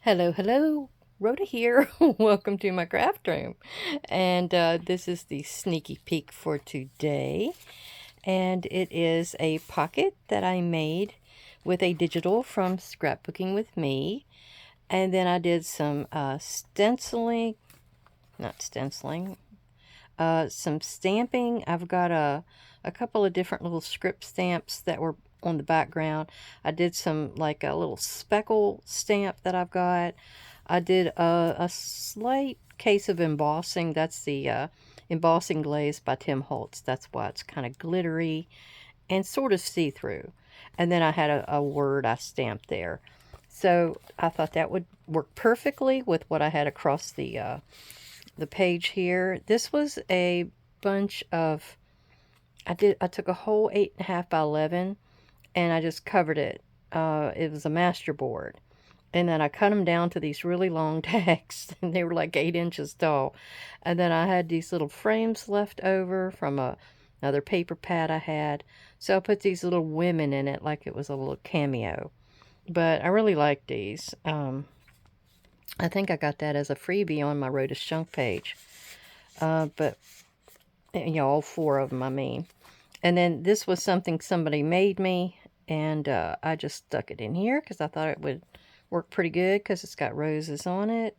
Hello, hello, Rhoda here. Welcome to my craft room. And this is the sneaky peek for today. And it is a pocket that I made with a digital from Scrapbooking with Me. And then I did some stenciling, not stenciling, some stamping. I've got a couple of different little script stamps that were on the background. I did some like a little speckle stamp that I've got. I did a slight case of embossing. That's the embossing glaze by Tim Holtz. That's why it's kind of glittery and sort of see-through. And then I had a word I stamped there. So I thought that would work perfectly with what I had across the page here. This was a bunch of, I took a whole 8.5 by 11 and I just covered it. It was a master board. And then I cut them down to these really long tags, and they were like 8 inches tall. And then I had these little frames left over from another paper pad I had. So I put these little women in it like it was a little cameo. But I really like these. I think I got that as a freebie on my Rhoda Junk page. But, you know, all 4 of them, I mean. And then this was something somebody made me, and I just stuck it in here because I thought it would work pretty good because it's got roses on it.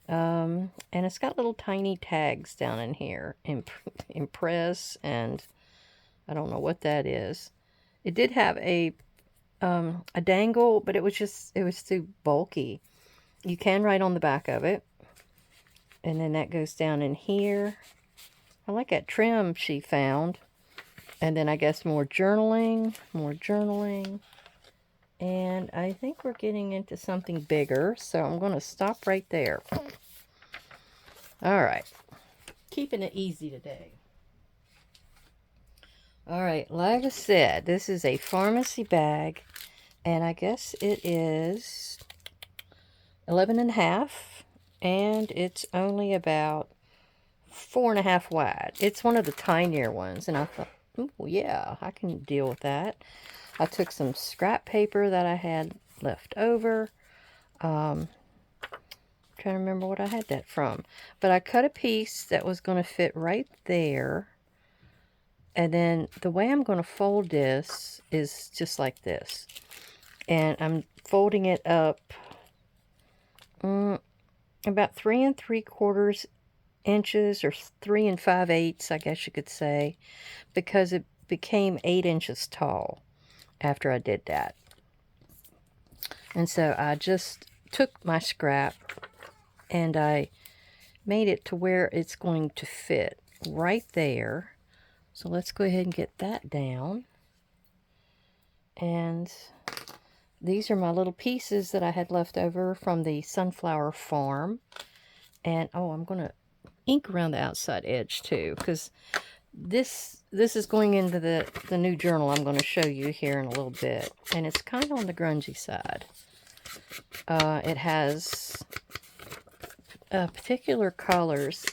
And it's got little tiny tags down in here. Impress, and I don't know what that is. It did have a dangle, but it was too bulky. You can write on the back of it. And then that goes down in here. I like that trim she found. And then I guess more journaling. And I think we're getting into something bigger. So I'm going to stop right there. All right. Keeping it easy today. All right. Like I said, this is a pharmacy bag. And I guess it is 11.5. And it's only about 4.5 wide. It's one of the tinier ones. And I thought, oh, yeah, I can deal with that. I took some scrap paper that I had left over. Trying to remember what I had that from. But I cut a piece that was going to fit right there. And then the way I'm going to fold this is just like this. And I'm folding it up about 3 3/4 inches, or 3 5/8, I guess you could say, because it became 8 inches tall after I did that. And so I just took my scrap and I made it to where it's going to fit right there. So let's go ahead and get that down. And these are my little pieces that I had left over from the sunflower farm. And oh, I'm going to ink around the outside edge too, because this is going into the new journal I'm going to show you here in a little bit. And it's kind of on the grungy side. It has particular colors.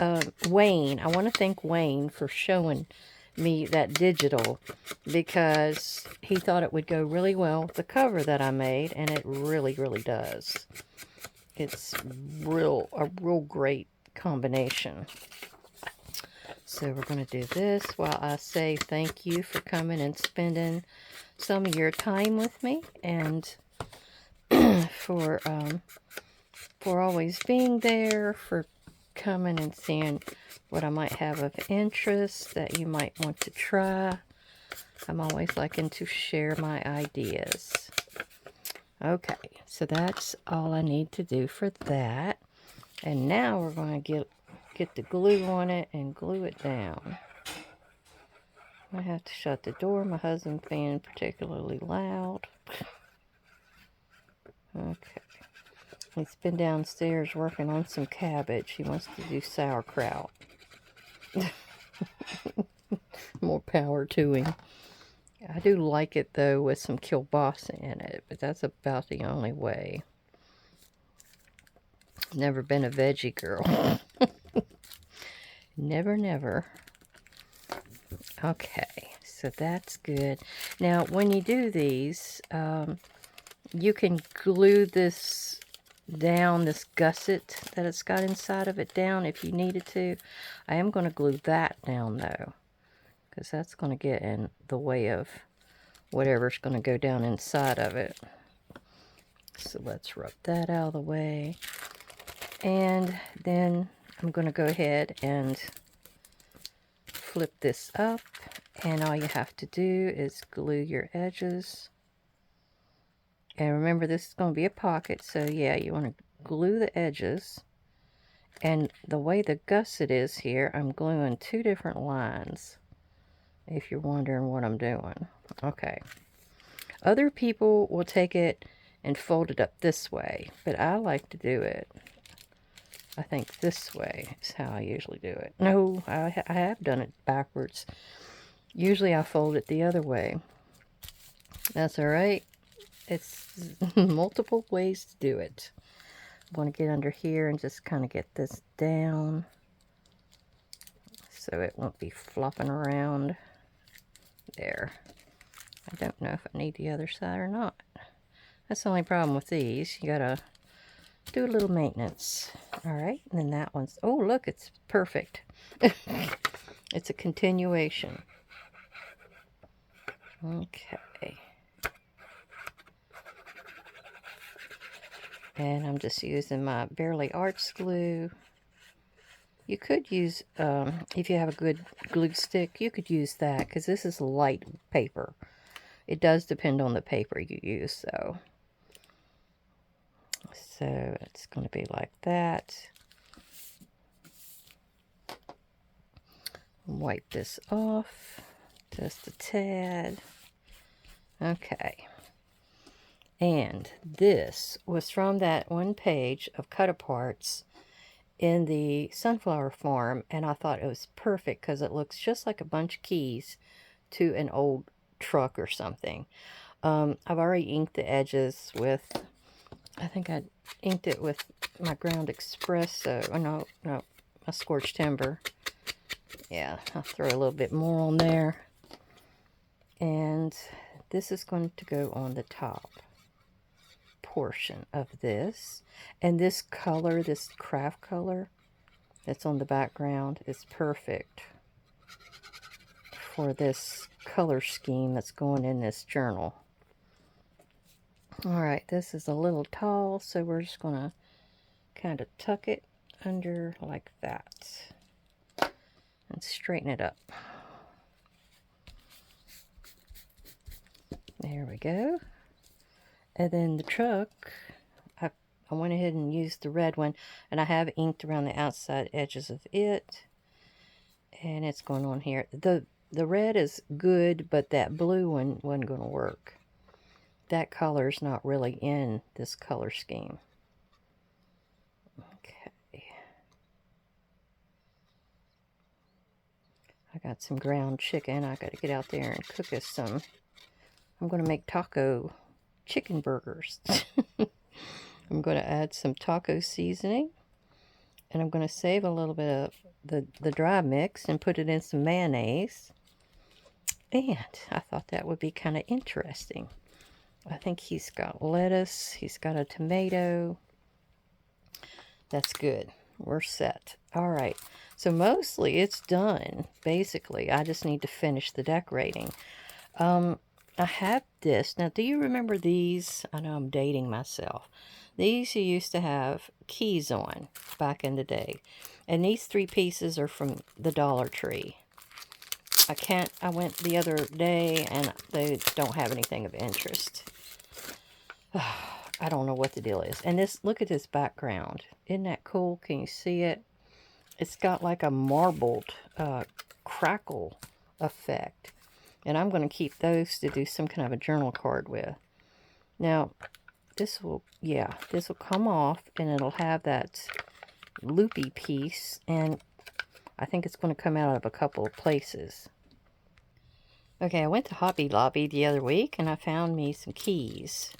Wayne, I want to thank Wayne for showing me that digital, because he thought it would go really well with the cover that I made, and it really, really does. It's a real great combination. So we're going to do this while I say thank you for coming and spending some of your time with me, and for always being there, for coming and seeing what I might have of interest that you might want to try. I'm always liking to share my ideas. Okay, so that's all I need to do for that. And now we're going to get the glue on it and glue it down. I have to shut the door. My husband's being particularly loud. Okay. He's been downstairs working on some cabbage. He wants to do sauerkraut. More power to him. I do like it, though, with some kielbasa in it, but that's about the only way. Never been a veggie girl. Never. Okay, so that's good. Now, when you do these, you can glue this down this gusset that it's got inside of it down if you needed to. I am going to glue that down though, because that's going to get in the way of whatever's going to go down inside of it. So let's rub that out of the way. And then I'm going to go ahead and flip this up. And all you have to do is glue your edges. And remember, this is going to be a pocket, so yeah, you want to glue the edges. And the way the gusset is here, I'm gluing 2 different lines, if you're wondering what I'm doing. Okay. Other people will take it and fold it up this way, but I like to do it, I think this way is how I usually do it. No, I have done it backwards. Usually I fold it the other way. That's alright. It's multiple ways to do it. I'm going to get under here and just kind of get this down so it won't be flopping around. There. I don't know if I need the other side or not. That's the only problem with these. You gotta do a little maintenance. Alright, and then that one's... Oh, look, it's perfect. It's a continuation. Okay. And I'm just using my Barely Arts glue. You could use, if you have a good glue stick, you could use that, because this is light paper. It does depend on the paper you use, though. So it's going to be like that. Wipe this off just a tad. Okay. And this was from that one page of cut-aparts in the Sunflower Farm, and I thought it was perfect because it looks just like a bunch of keys to an old truck or something. I've already inked the edges with, I think I inked it with my Ground Espresso. Oh, no, my Scorched Timber. Yeah, I'll throw a little bit more on there. And this is going to go on the top portion of this. And this color, this craft color that's on the background is perfect for this color scheme that's going in this journal. Alright, this is a little tall, so we're just going to kind of tuck it under like that and straighten it up. There we go. And then the truck, I went ahead and used the red one, and I have inked around the outside edges of it. And it's going on here. The red is good, but that blue one wasn't going to work. That color's not really in this color scheme. Okay. I got some ground chicken. I got to get out there and cook us some. I'm going to make taco chicken burgers. I'm going to add some taco seasoning, and I'm going to save a little bit of the dry mix and put it in some mayonnaise. And I thought that would be kind of interesting. I think he's got lettuce, he's got a tomato. That's good. We're set. All right. So mostly it's done. Basically, I just need to finish the decorating. I have this. Now, do you remember these? I know I'm dating myself. These you used to have keys on back in the day. And these 3 pieces are from the Dollar Tree. I went the other day and they don't have anything of interest. I don't know what the deal is. And this, look at this background. Isn't that cool? Can you see it? It's got like a marbled crackle effect. And I'm going to keep those to do some kind of a journal card with. Now, this will come off, and it'll have that loopy piece, and I think it's going to come out of a couple of places. Okay, I went to Hobby Lobby the other week, and I found me some keys.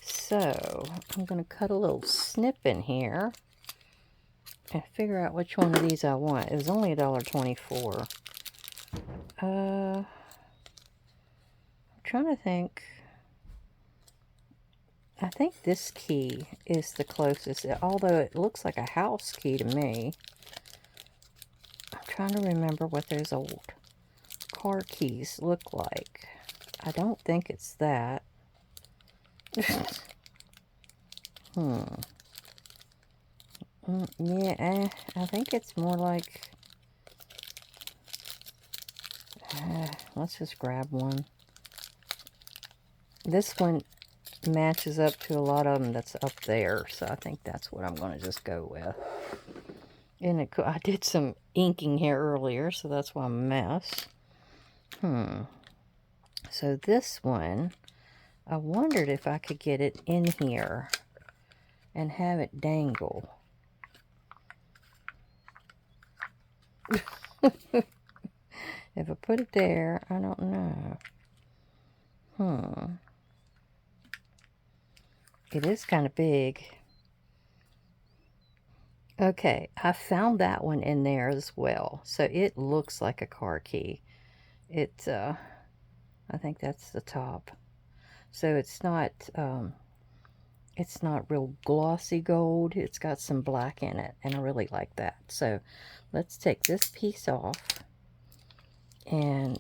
So, I'm going to cut a little snip in here and figure out which one of these I want. It was only $1.24. I'm trying to think. I think this key is the closest, although it looks like a house key to me. I'm trying to remember what those old car keys look like. I don't think it's that. Yeah, I think it's more like... let's just grab one. This one matches up to a lot of them that's up there, so I think that's what I'm going to just go with. And I did some inking here earlier, so that's why I'm a mess. So this one, I wondered if I could get it in here and have it dangle. If I put it there, I don't know. It is kind of big. Okay, I found that one in there as well. So it looks like a car key. I think that's the top. So it's not real glossy gold. It's got some black in it, and I really like that. So let's take this piece off. And,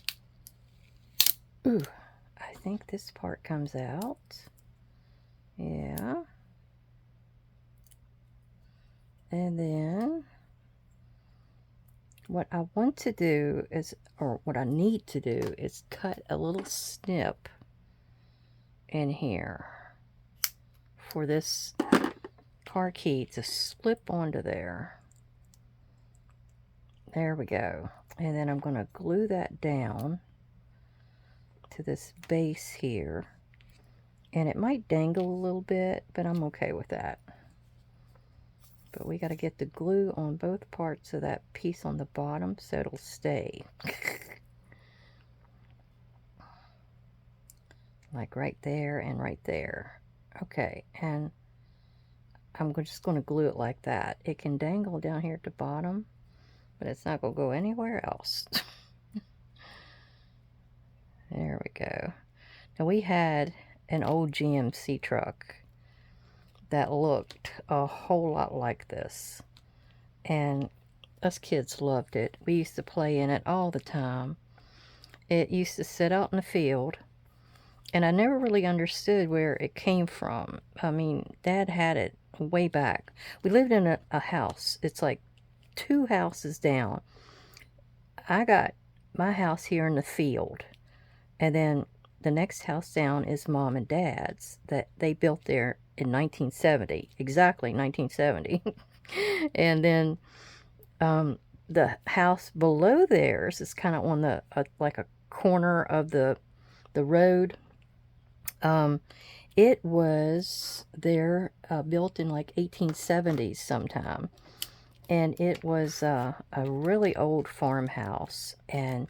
ooh, I think this part comes out. Yeah. And then what I want to do is, or what I need to do is cut a little snip in here for this car key to slip onto there. There we go. And then I'm going to glue that down to this base here. And it might dangle a little bit, but I'm okay with that. But we got to get the glue on both parts of that piece on the bottom so it'll stay. Like right there and right there. Okay, and I'm just going to glue it like that. It can dangle down here at the bottom, but it's not going to go anywhere else. There we go. Now we had an old GMC truck that looked a whole lot like this, and us kids loved it. We used to play in it all the time. It used to sit out in the field, and I never really understood where it came from. I mean, Dad had it way back. We lived in a house. It's like 2 houses down. I got my house here in the field, and then the next house down is Mom and Dad's that they built there in 1970, exactly 1970. And then the house below theirs is kind of on the like a corner of the road. It was there built in like 1870s sometime, and it was a really old farmhouse, and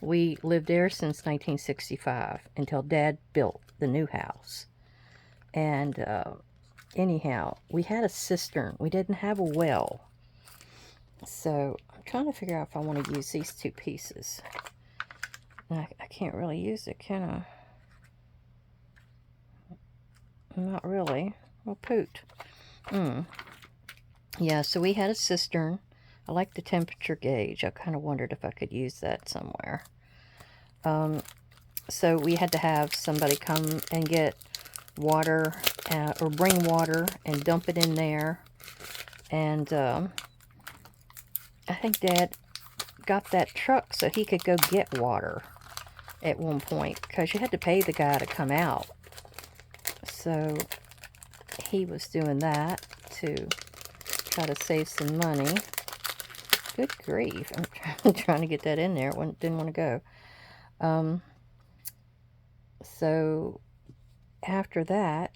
we lived there since 1965 until Dad built the new house. And anyhow, we had a cistern. We didn't have a well. So I'm trying to figure out if I want to use these 2 pieces. I can't really use it, can I? Not really. Well, poot. Yeah, so we had a cistern. I like the temperature gauge. I kind of wondered if I could use that somewhere. So we had to have somebody come and get water, or bring water and dump it in there. And I think Dad got that truck so he could go get water at one point, because you had to pay the guy to come out. So he was doing that to try to save some money. Good grief. I'm trying to get that in there. It didn't want to go. So after that,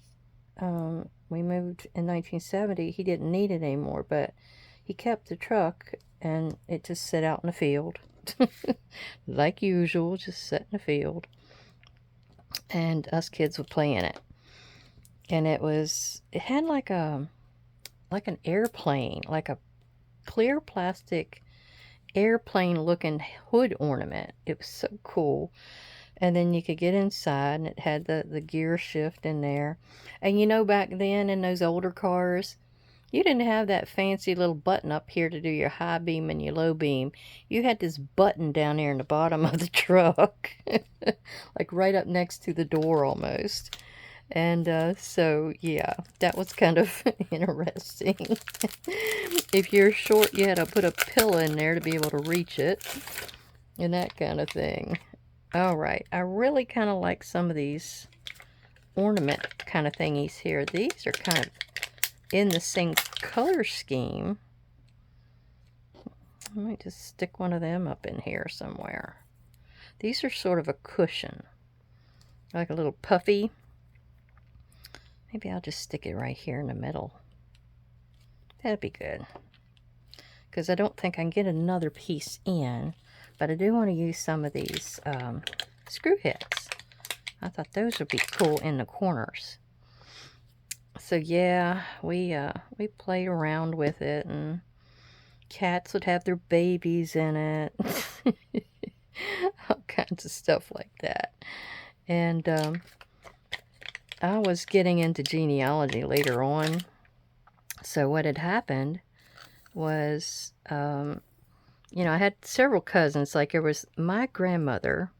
we moved in 1970. He didn't need it anymore, but he kept the truck, and it just sat out in the field. Like usual, just sat in the field. And us kids would play in it. And it had like an airplane, like a clear plastic airplane looking hood ornament. It was so cool. And then you could get inside, and it had the gear shift in there. And you know, back then in those older cars, you didn't have that fancy little button up here to do your high beam and your low beam. You had this button down there in the bottom of the truck, like right up next to the door almost. And so, yeah, that was kind of interesting. If you're short, you had to put a pillow in there to be able to reach it, and that kind of thing. All right, I really kind of like some of these ornament kind of thingies here. These are kind of in the same color scheme. I might just stick one of them up in here somewhere. These are sort of a cushion, like a little puffy. Maybe I'll just stick it right here in the middle. That'd be good, because I don't think I can get another piece in, but I do want to use some of these screw heads. I thought those would be cool in the corners. So yeah, we played around with it, and cats would have their babies in it. All kinds of stuff like that. And I was getting into genealogy later on. So what had happened was, you know, I had several cousins. Like, there was my grandmother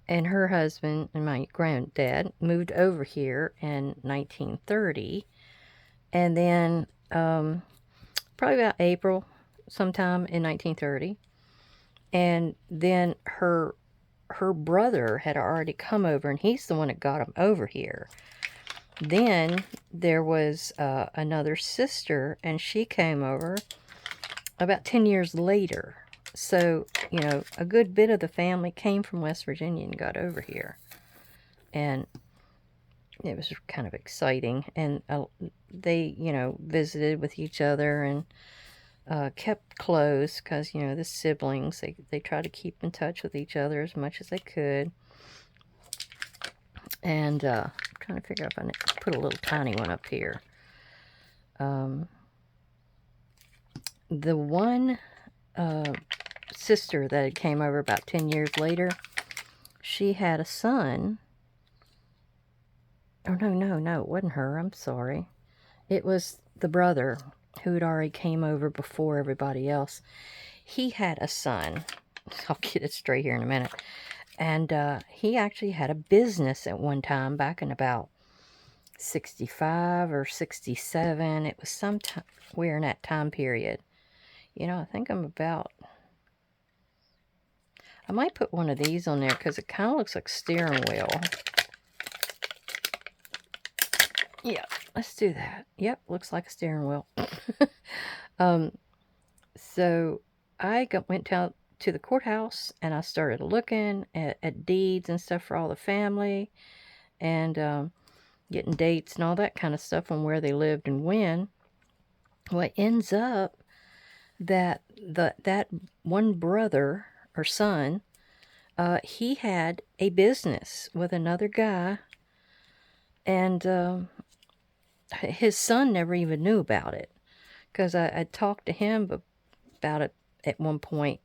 and her husband and my granddad moved over here in 1930. And then probably about April sometime in 1930. And then her brother had already come over, and he's the one that got him over here. Then there was another sister, and she came over about 10 years later. So, you know, a good bit of the family came from West Virginia and got over here. And it was kind of exciting. And they, you know, visited with each other and kept close, because, you know, the siblings, they try to keep in touch with each other as much as they could. And I'm trying to figure out if I need to put a little tiny one up here. The one sister that came over about 10 years later, she had a son. Oh, no, it wasn't her. I'm sorry. It was the brother who had already came over before everybody else. He had a son. I'll get it straight here in a minute. And he actually had a business at one time back in about 65 or 67. It was sometime we're in that time period. You know, I think I might put one of these on there, because it kind of looks like steering wheel. Yeah, let's do that. Yep, looks like a steering wheel. So I went out to the courthouse, and I started looking at deeds and stuff for all the family, and getting dates and all that kind of stuff on where they lived and when. Well, it ends up that that one brother or son, he had a business with another guy, and his son never even knew about it, because I talked to him about it at one point,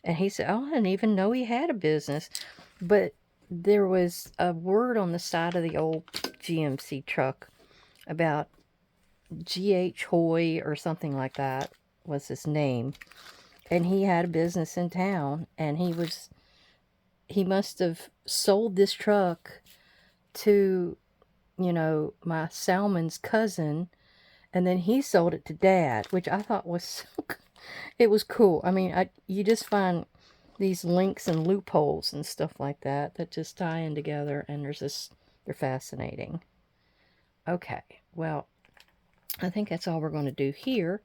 and he said, "Oh, I didn't even know he had a business." But there was a word on the side of the old GMC truck about G.H. Hoy or something like that was his name, and he had a business in town, and he must have sold this truck to, you know, my Salmon's cousin, and then he sold it to Dad, which I thought was it was cool. I mean, you just find these links and loopholes and stuff like that just tie in together, and they're fascinating. Okay, well, I think that's all we're going to do here.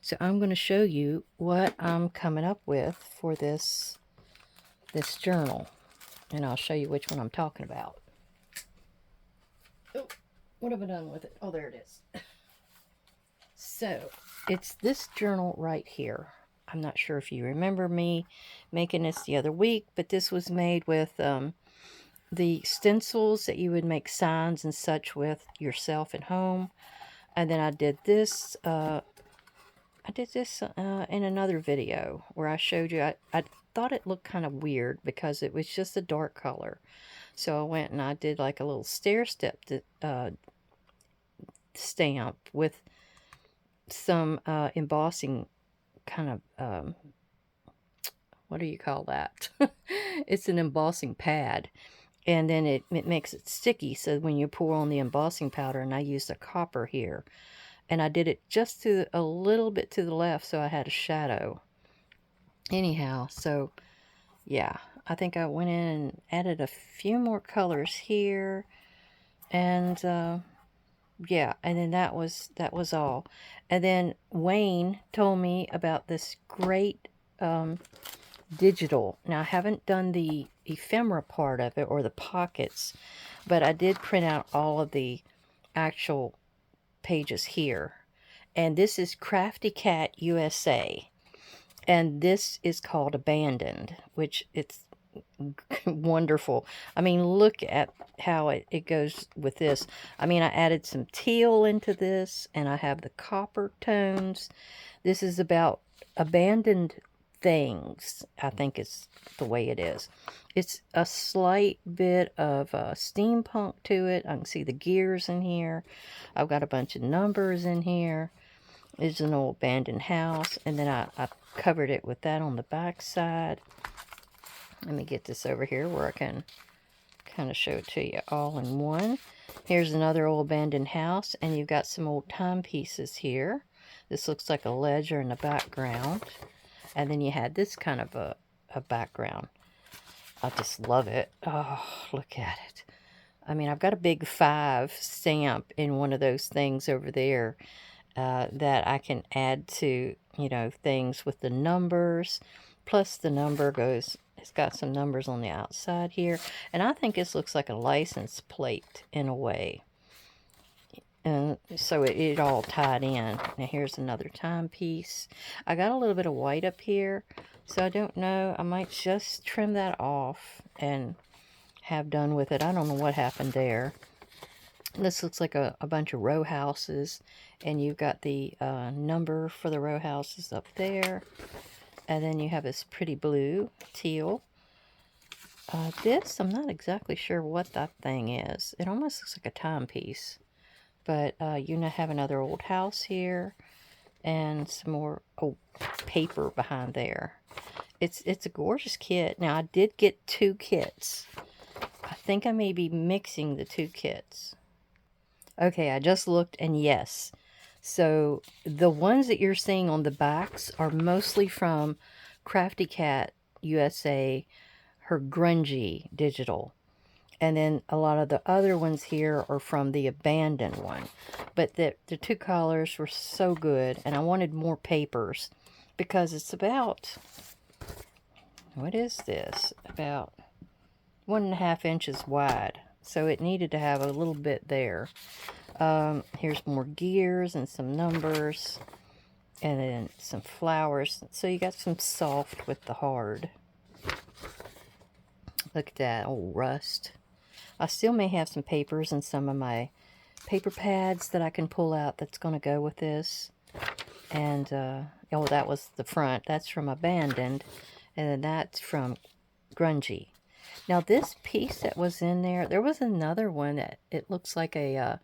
So I'm going to show you what I'm coming up with for this journal, and I'll show you which one I'm talking about. Oh, what have I done with it? Oh, there it is. So it's this journal right here. I'm not sure if you remember me making this the other week, but this was made with the stencils that you would make signs and such with yourself at home. And then I did this. I I did this in another video where I showed you. I thought it looked kind of weird because it was just a dark color. So I went and I did like a little stair step stamp with some embossing kind of, what do you call that? It's an embossing pad. And then it makes it sticky, so when you pour on the embossing powder, and I used a copper here, and I did it just to a little bit to the left, so I had a shadow. Anyhow, so yeah, I think I went in and added a few more colors here, and yeah, and then that was all. And then Wayne told me about this great digital. Now, I haven't done the ephemera part of it or the pockets, but I did print out all of the actual pages here. And this is Crafty Cat USA. And this is called Abandoned, which it's wonderful. I mean, look at how it goes with this. I mean, I added some teal into this, and I have the copper tones. This is about abandoned things, I think is the way it is. It's a slight bit of steampunk to it. I can see the gears in here. I've got a bunch of numbers in here. It's an old abandoned house, and then I covered it with that on the back side. Let me get this over here where I can kind of show it to you all in one. Here's another old abandoned house, and you've got some old timepieces here. This looks like a ledger in the background. And then you had this kind of a background. I just love it. Oh, look at it. I mean, I've got a big 5 stamp in one of those things over there that I can add to, you know, things with the numbers. Plus the number goes, it's got some numbers on the outside here. And I think this looks like a license plate in a way. And so it all tied in. Now here's another timepiece. I got a little bit of white up here, so I don't know. I might just trim that off and have done with it. I don't know what happened there. This looks like a bunch of row houses, and you've got the number for the row houses up there. And then you have this pretty blue, teal. This, I'm not exactly sure what that thing is. It almost looks like a timepiece. But you have another old house here, and some more paper behind there. It's a gorgeous kit. Now, I did get 2 kits. I think I may be mixing the 2 kits. Okay, I just looked, and yes. So, the ones that you're seeing on the backs are mostly from Crafty Cat USA, her grungy digital. And then a lot of the other ones here are from the abandoned one. But the 2 colors were so good. And I wanted more papers. Because it's about, what is this? About 1.5 inches wide. So it needed to have a little bit there. Here's more gears and some numbers. And then some flowers. So you got some soft with the hard. Look at that old rust. I still may have some papers and some of my paper pads that I can pull out that's going to go with this. And, oh, that was the front. That's from Abandoned. And then that's from Grungy. Now, this piece that was in there was another one that it looks like a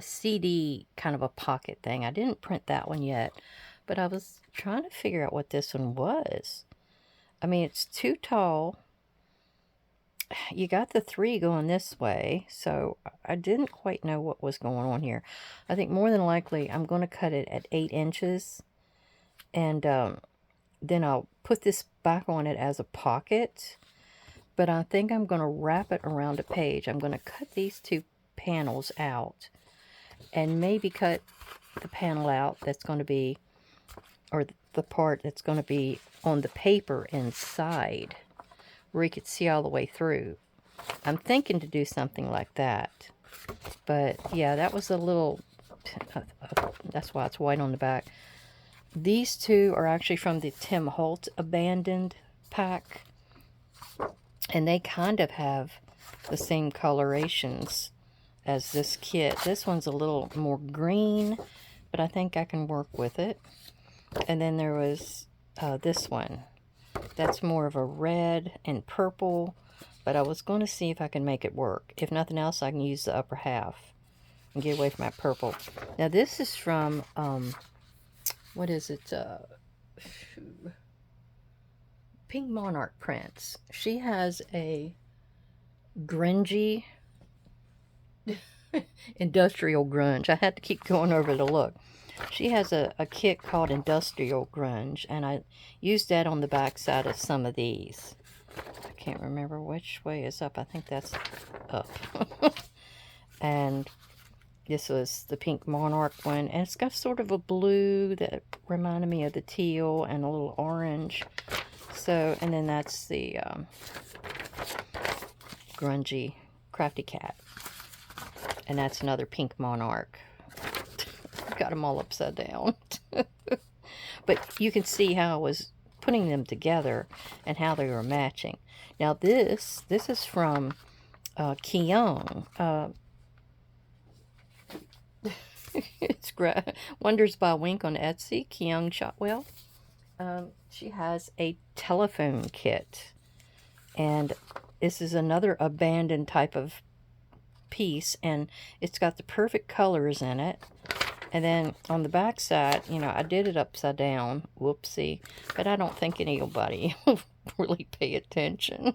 CD kind of a pocket thing. I didn't print that one yet. But I was trying to figure out what this one was. I mean, it's too tall. You got the 3 going this way, so I didn't quite know what was going on here. I think more than likely I'm going to cut it at 8 inches, and then I'll put this back on it as a pocket, but I think I'm going to wrap it around a page. I'm going to cut these 2 panels out, and maybe cut the panel out that's going to be, or the part that's going to be on the paper inside, where you could see all the way through. I'm thinking to do something like that. But yeah, that was a little, that's why it's white on the back. These 2 are actually from the Tim Holt Abandoned pack. And they kind of have the same colorations as this kit. This one's a little more green, but I think I can work with it. And then there was this one. That's more of a red and purple, but I was going to see if I can make it work. If nothing else, I can use the upper half and get away from that purple. Now this is from, what is it? Pink Monarch Prints. She has a grungy, industrial grunge. I had to keep going over to look. She has a kit called Industrial Grunge, and I used that on the back side of some of these. I can't remember which way is up. I think that's up. And this was the Pink Monarch one, and it's got sort of a blue that reminded me of the teal and a little orange. So, and then that's the grungy Crafty Cat, and that's another Pink Monarch. Got them all upside down. But you can see how I was putting them together and how they were matching. Now this is from Kyung. It's Wonders by Wink on Etsy. Kyung Shotwell. She has a telephone kit, and this is another abandoned type of piece, and it's got the perfect colors in it. And then on the back side, you know, I did it upside down, whoopsie, but I don't think anybody will really pay attention.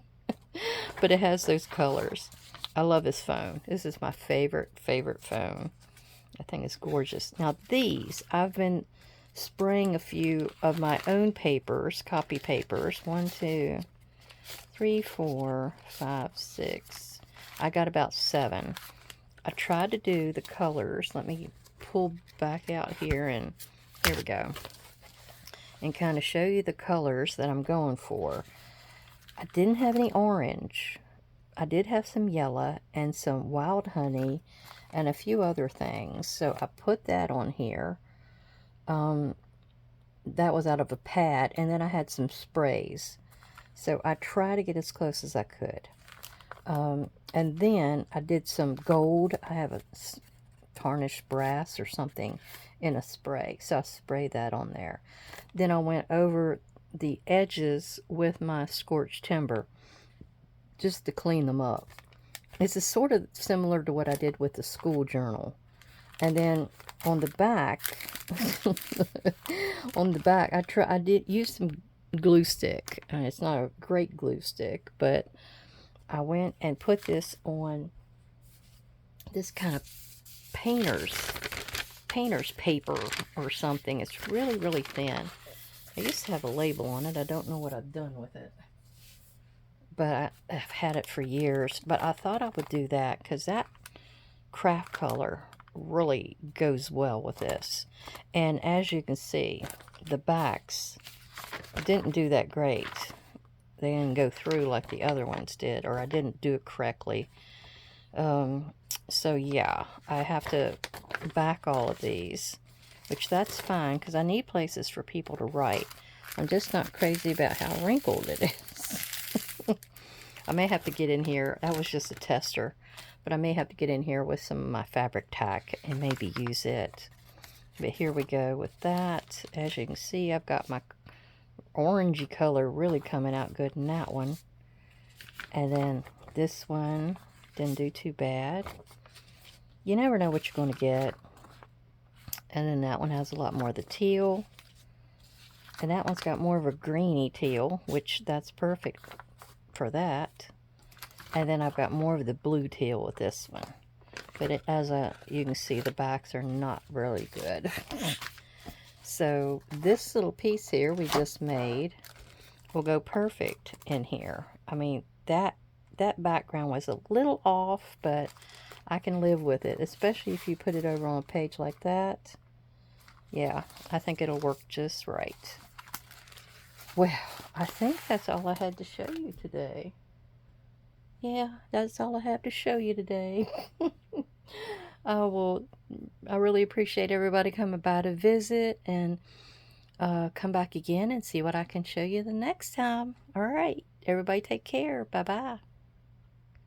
But it has those colors. I love this phone. This is my favorite phone. I think it's gorgeous. Now these, I've been spraying a few of my own papers, copy papers. 1, 2, 3, 4, 5, 6. I got about 7. I tried to do the colors. Let me pull back out here, and here we go, and kind of show you the colors that I'm going for. I didn't have any orange. I did have some yellow and some wild honey and a few other things, so I put that on here. That was out of a pad, and then I had some sprays, so I tried to get as close as I could. And then I did some gold. I have a tarnished brass or something in a spray, so I sprayed that on there. Then I went over the edges with my scorched timber just to clean them up. This is sort of similar to what I did with the school journal. And then on the back I did use some glue stick, and it's not a great glue stick, but I went and put this on this kind of painter's paper or something. It's really, really thin. I used to have a label on it. I don't know what I've done with it, but I've had it for years. But I thought I would do that because that craft color really goes well with this. And as you can see, the backs didn't do that great. They didn't go through like the other ones did, or I didn't do it correctly. So yeah, I have to back all of these, which that's fine because I need places for people to write. I'm just not crazy about how wrinkled it is. I may have to get in here. That was just a tester, but I may have to get in here with some of my fabric tack and maybe use it. But here we go with that. As you can see, I've got my orangey color really coming out good in that one. And then this one didn't do too bad. You never know what you're going to get. And then that one has a lot more of the teal. And that one's got more of a greeny teal, which that's perfect for that. And then I've got more of the blue teal with this one. But you can see, the backs are not really good. So this little piece here we just made will go perfect in here. I mean, that background was a little off, but I can live with it, especially if you put it over on a page like that. Yeah, I think it'll work just right. Well, I think that's all I had to show you today. Yeah, that's all I have to show you today. Well, I really appreciate everybody coming by to visit, and come back again and see what I can show you the next time. All right, everybody take care. Bye-bye.